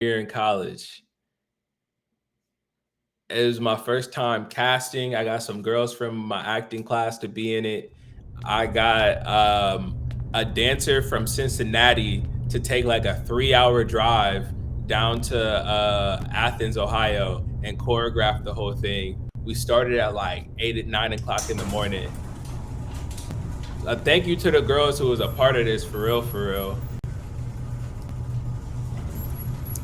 here in college. It was my first time casting. I got some girls from my acting class to be in it. I got a dancer from Cincinnati to take like a 3-hour drive down to Athens, Ohio, and choreograph the whole thing. We started at like 9 o'clock in the morning. Thank you to the girls who was a part of this, for real, for real.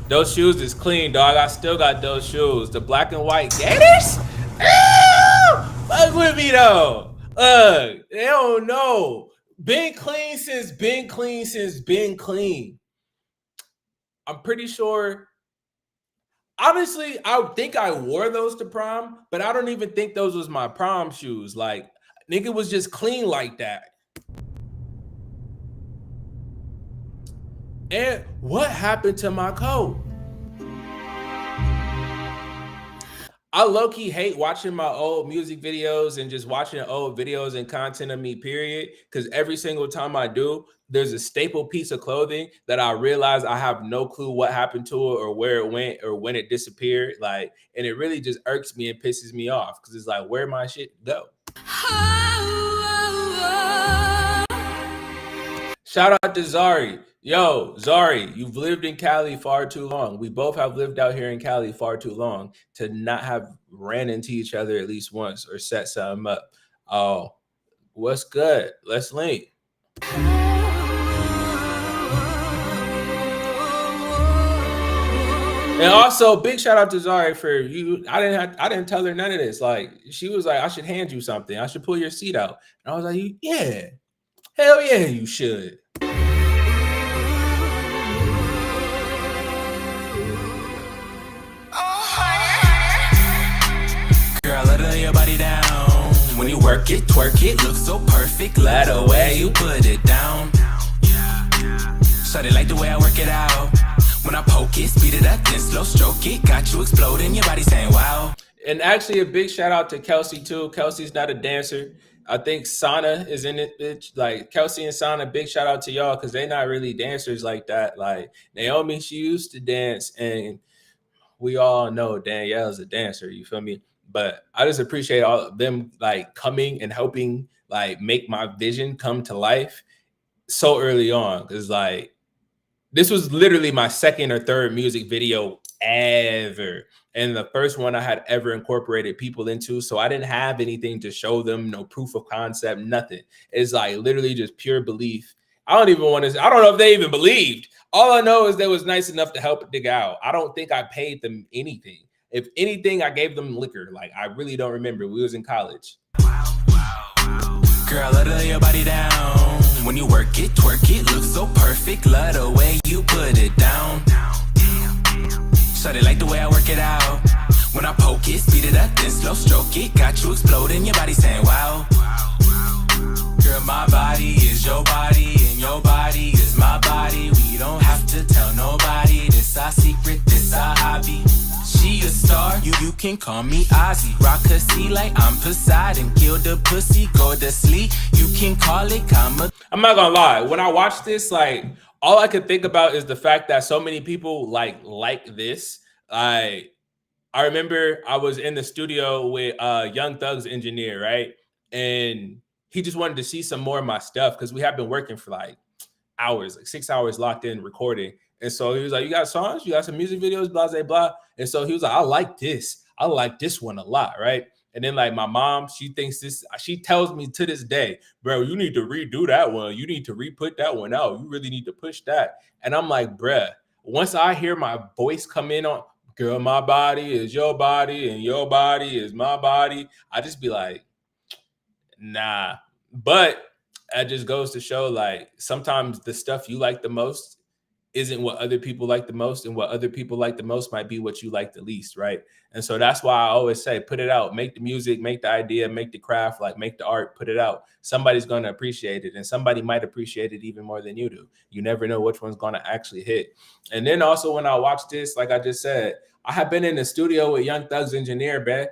Those shoes is clean, dog. I still got those shoes. The black and white Gators? Ew! Fuck with me though. They don't know. Been clean since been clean. I'm pretty sure. Honestly, I think I wore those to prom, but I don't even think those was my prom shoes. Like, nigga was just clean like that. And what happened to my coat? I low-key hate watching my old music videos and just watching old videos and content of me, period. Because every single time I do, there's a staple piece of clothing that I realize I have no clue what happened to it or where it went or when it disappeared. Like, and it really just irks me and pisses me off because it's like, where my shit go? Shout out to Zari. Yo, Zari, you've lived in Cali far too long. We both have lived out here in Cali far too long to not have ran into each other at least once or set something up. Oh, what's good? Let's link. And also, big shout out to Zari for you. I didn't tell her none of this. Like, she was like, I should hand you something. I should pull your seat out. And I was like, yeah, hell yeah, you should. Lay your body down. When you work it, twerk it, looks so perfect. Let the way you put it down. So they like the way I work it out. When I poke it, speed it up, then slow stroke it. Got you exploding, your body saying wow. And actually, a big shout out to Kelsey too. Kelsey's not a dancer. I think Sana is in it, bitch. Like Kelsey and Sana, big shout out to y'all because they're not really dancers like that. Like Naomi, she used to dance, and we all know Danielle's a dancer. You feel me? But I just appreciate all of them like coming and helping like make my vision come to life so early on. Cause like this was literally my second or third music video ever. And the first one I had ever incorporated people into. So I didn't have anything to show them, no proof of concept, nothing. It's like literally just pure belief. I don't know if they even believed. All I know is they was nice enough to help dig out. I don't think I paid them anything. If anything, I gave them liquor. Like, I really don't remember. We was in college. Girl, lay your body down. When you work it, twerk it, looks so perfect. Love the way you put it down. So they like the way I work it out. When I poke it, speed it up, then slow stroke it. Got you exploding, your body saying wow. Girl, my body is your body, and your body is my body. We don't have to tell nobody. This our secret, this our hobby. She a star, you can call me Ozzy. Rock her sea like I'm Poseidon. Kill the pussy, go to sleep. You can call it karma. I'm not gonna lie. When I watched this, like, all I could think about is the fact that so many people like this. I remember I was in the studio with Young Thug's engineer, right? And he just wanted to see some more of my stuff because we have been working for like hours, like 6 hours locked in recording. And so he was like, you got songs? You got some music videos, blah, blah, blah. And so he was like, I like this. I like this one a lot, right? And then like my mom, she tells me to this day, bro, you need to redo that one. You need to re-put that one out. You really need to push that. And I'm like, bruh, once I hear my voice come in on, girl, my body is your body and your body is my body, I just be like, nah. But it just goes to show like sometimes the stuff you like the most isn't what other people like the most, and what other people like the most might be what you like the least, right? And so that's why I always say, put it out, make the music, make the idea, make the craft, like make the art, put it out. Somebody's going to appreciate it, and somebody might appreciate it even more than you do. You never know which one's going to actually hit. And then also when I watched this, like I just said, I have been in the studio with Young Thug's engineer, man.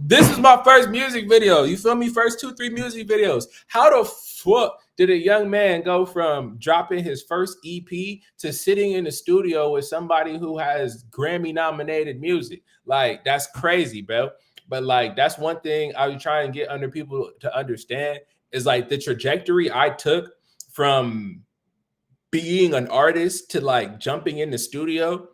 This is my first music video. You feel me? First 2-3 music videos. How the fuck did a young man go from dropping his first EP to sitting in the studio with somebody who has Grammy nominated music? Like, that's crazy, bro. But like, that's one thing I was trying to get under people to understand is like the trajectory I took from being an artist to like jumping in the studio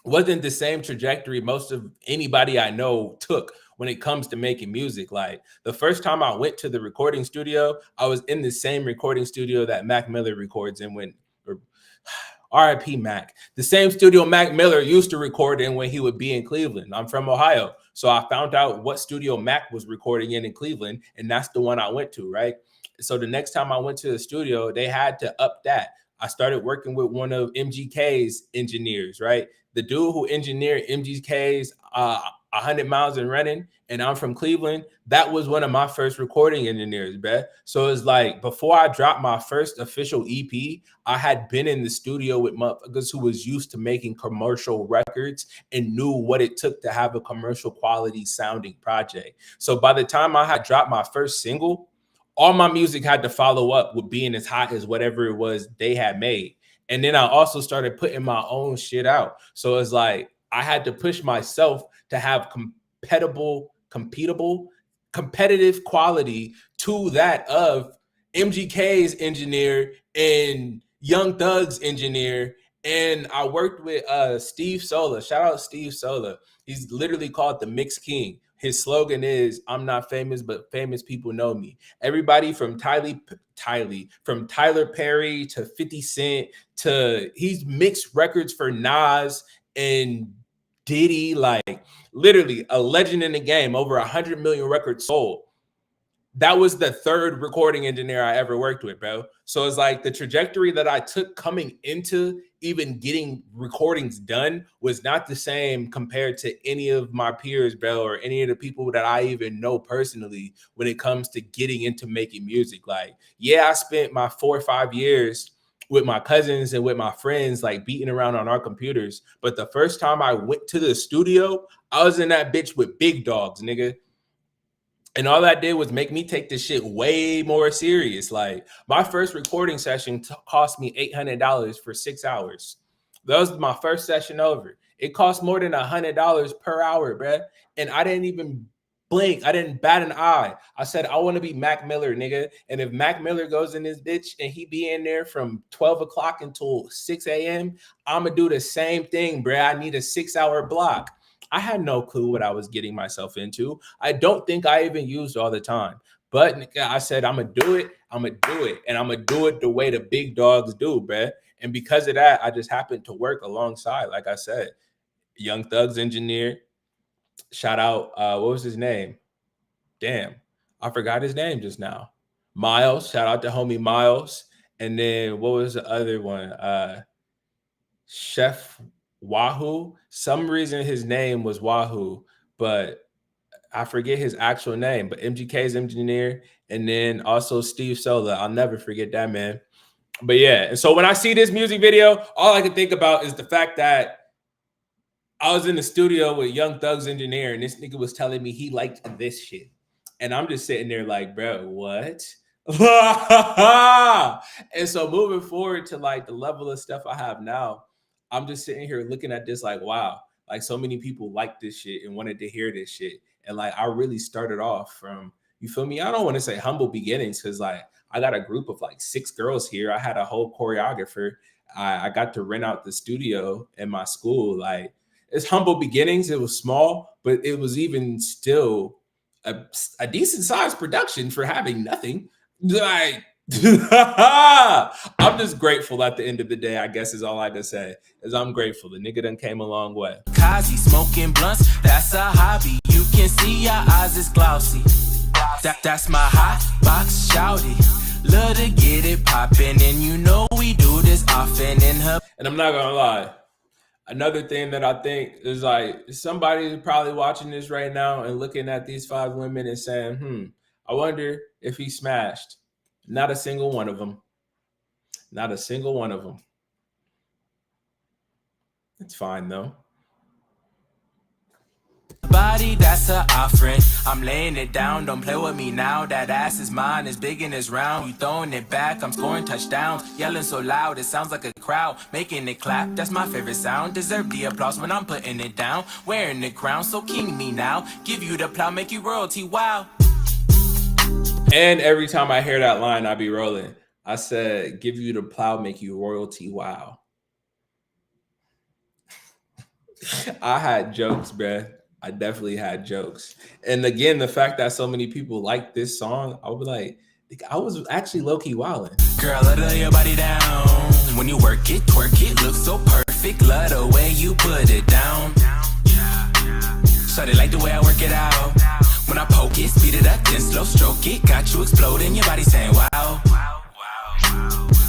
wasn't the same trajectory most of anybody I know took when it comes to making music. Like the first time I went to the recording studio, I was in the same recording studio that Mac Miller records in when RIP Mac, the same studio Mac Miller used to record in when he would be in Cleveland. I'm from Ohio. So I found out what studio Mac was recording in Cleveland, and that's the one I went to, right? So the next time I went to the studio, they had to up that. I started working with one of MGK's engineers, right? The dude who engineered MGK's 100 Miles and Running, and I'm from Cleveland. That was one of my first recording engineers, bruh. So it's like before I dropped my first official EP, I had been in the studio with motherfuckers who was used to making commercial records and knew what it took to have a commercial quality sounding project. So by the time I had dropped my first single, all my music had to follow up with being as hot as whatever it was they had made. And then I also started putting my own shit out. So it's like I had to push myself to have competitive quality to that of MGK's engineer and Young Thug's engineer. And I worked with Steve Sola. Shout out Steve Sola. He's literally called the Mix King. His slogan is, I'm not famous, but famous people know me. Everybody from Tyler Perry to 50 Cent to he's mixed records for Nas and Diddy, like literally a legend in the game, over 100 million records sold. That was the third recording engineer I ever worked with, bro. So it's like the trajectory that I took coming into even getting recordings done was not the same compared to any of my peers, bro, or any of the people that I even know personally when it comes to getting into making music. Like, yeah, I spent my 4 or 5 years with my cousins and with my friends, like beating around on our computers. But the first time I went to the studio, I was in that bitch with big dogs, nigga. And all that did was make me take this shit way more serious. Like my first recording session cost me $800 for 6 hours. That was my first session over. It cost more than $100 per hour, bruh. And I didn't even blink. I didn't bat an eye. I said, I want to be Mac Miller, nigga. And if Mac Miller goes in this bitch and he be in there from 12 o'clock until 6 a.m., I'm going to do the same thing, bruh. I need a 6-hour block. I had no clue what I was getting myself into. I don't think I even used all the time. But I said, I'm going to do it. I'm going to do it. And I'm going to do it the way the big dogs do, bruh. And because of that, I just happened to work alongside, like I said, Young Thug's engineer. Shout out, what was his name? Damn, I forgot his name just now. Miles. Shout out to homie Miles. And then what was the other one? Chef Wahoo. Some reason his name was Wahoo, but I forget his actual name. But MGK's engineer, and then also Steve Sola. I'll never forget that, man. But yeah, and so when I see this music video, all I can think about is the fact that I was in the studio with Young Thug's engineer, and this nigga was telling me he liked this shit. And I'm just sitting there like, bro, what? And so moving forward to like the level of stuff I have now, I'm just sitting here looking at this like, wow, like so many people like this shit and wanted to hear this shit. And like, I really started off from, you feel me? I don't want to say humble beginnings because like I got a group of like 6 girls here. I had a whole choreographer. I got to rent out the studio in my school. Like, it's humble beginnings. It was small, but it was even still a decent sized production for having nothing. Like, I'm just grateful at the end of the day, I guess is all I can say. Is I'm grateful. The nigga done came a long way. Kazi smoking blunts, that's a hobby. You can see your eyes is glossy. That's my hot box shouty. Love to get it poppin', and you know we do this often in her. And I'm not gonna lie. Another thing that I think is like somebody probably watching this right now and looking at these 5 women and saying, I wonder if he smashed. Not a single one of them. Not a single one of them. It's fine though. body, that's an offering. I'm laying it down, don't play with me now. That ass is mine, it's big and it's round. You throwing it back, I'm scoring touchdowns. Yelling so loud, it sounds like a crowd. Making it clap, that's my favorite sound. Deserve the applause when I'm putting it down. Wearing the crown, so king me now. Give you the plow, make you royalty, wow. And every time I hear that line, I be rolling. I said, give you the plow, make you royalty, wow. I had jokes, bruh. I definitely had jokes. And again, the fact that so many people like this song, I was like, I was actually low-key wilding. Girl, I lay your body down. When you work it, twerk it, looks so perfect. Love the way you put it down. Shawty like the way I work it out. When I poke it, speed it up, then slow stroke it. Got you exploding, your body saying wow.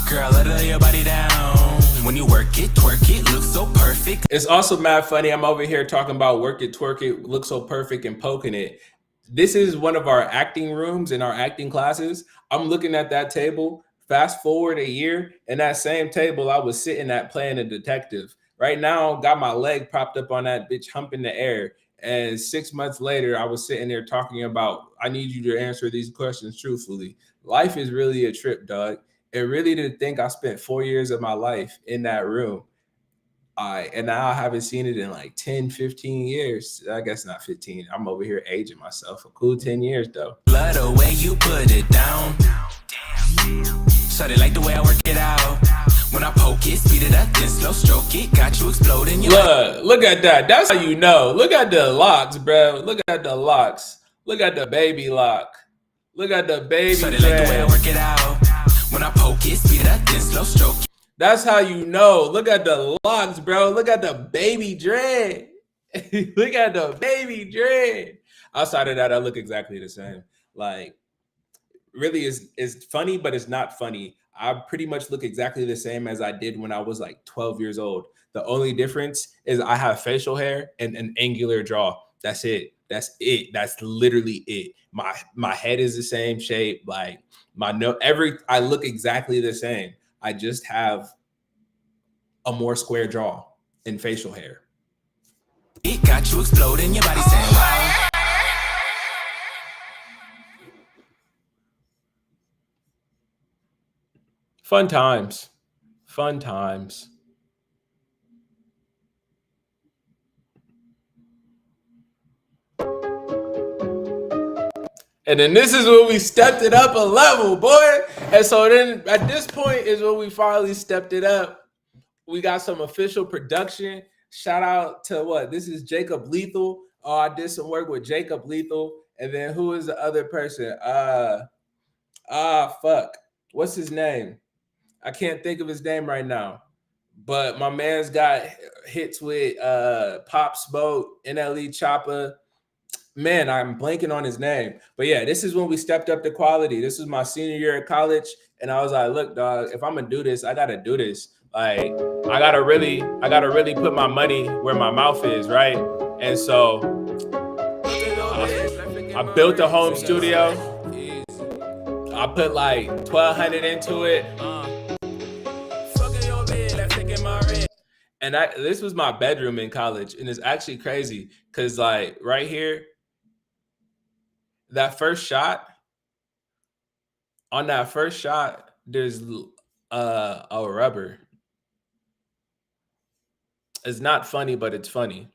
Girl, I lay your body down. When you work it, twerk it, looks so perfect. It's also mad funny. I'm over here talking about work it, twerk it, look so perfect, and poking it. This is one of our acting rooms in our acting classes. I'm looking at that table. Fast forward a year, and that same table I was sitting at playing a detective. Right now, got my leg propped up on that bitch, humping the air. And 6 months later, I was sitting there talking about, I need you to answer these questions truthfully. Life is really a trip, dog. And really to think I spent 4 years of my life in that room. And now I haven't seen it in like 10, 15 years. I guess not 15. I'm over here aging myself. A cool 10 years though. Love the way you put it down. Shawty like the way I work it out. When I poke it, speed it up, then slow stroke it. Got you exploding. Look at that. That's how you know. Look at the locks, bro. Look at the locks. Look at the baby lock. Look at the baby. Shawty like the way I work it out. When I poke it, speed it up, then slow stroke it. That's how you know. Look at the locks, bro. Look at the baby dread. Look at the baby dread. Outside of that, I look exactly the same. Like, really is funny, but it's not funny. I pretty much look exactly the same as I did when I was like 12 years old. The only difference is I have facial hair and an angular jaw. That's it. That's it. That's literally it. My head is the same shape. Like I look exactly the same. I just have a more square jaw and facial hair. It got you exploding, your body saying wow. Fun times. Fun times. And then this is when we stepped it up a level, boy. And so then at this point is when we finally stepped it up. We got some official production. Shout out to what? This is Jacob Lethal. Oh, I did some work with Jacob Lethal. And then who is the other person? Fuck. What's his name? I can't think of his name right now. But my man's got hits with Pop Smoke, NLE Choppa. Man, I'm blanking on his name. But yeah, this is when we stepped up the quality. This was my senior year at college. And I was like, look, dog, if I'm gonna do this, I gotta do this. Like, I gotta really put my money where my mouth is, right? And so I built a home studio. I put like $1,200 into it. And this was my bedroom in college. And it's actually crazy because like right here, that first shot, on that first shot, there's a rubber. It's not funny, but it's funny.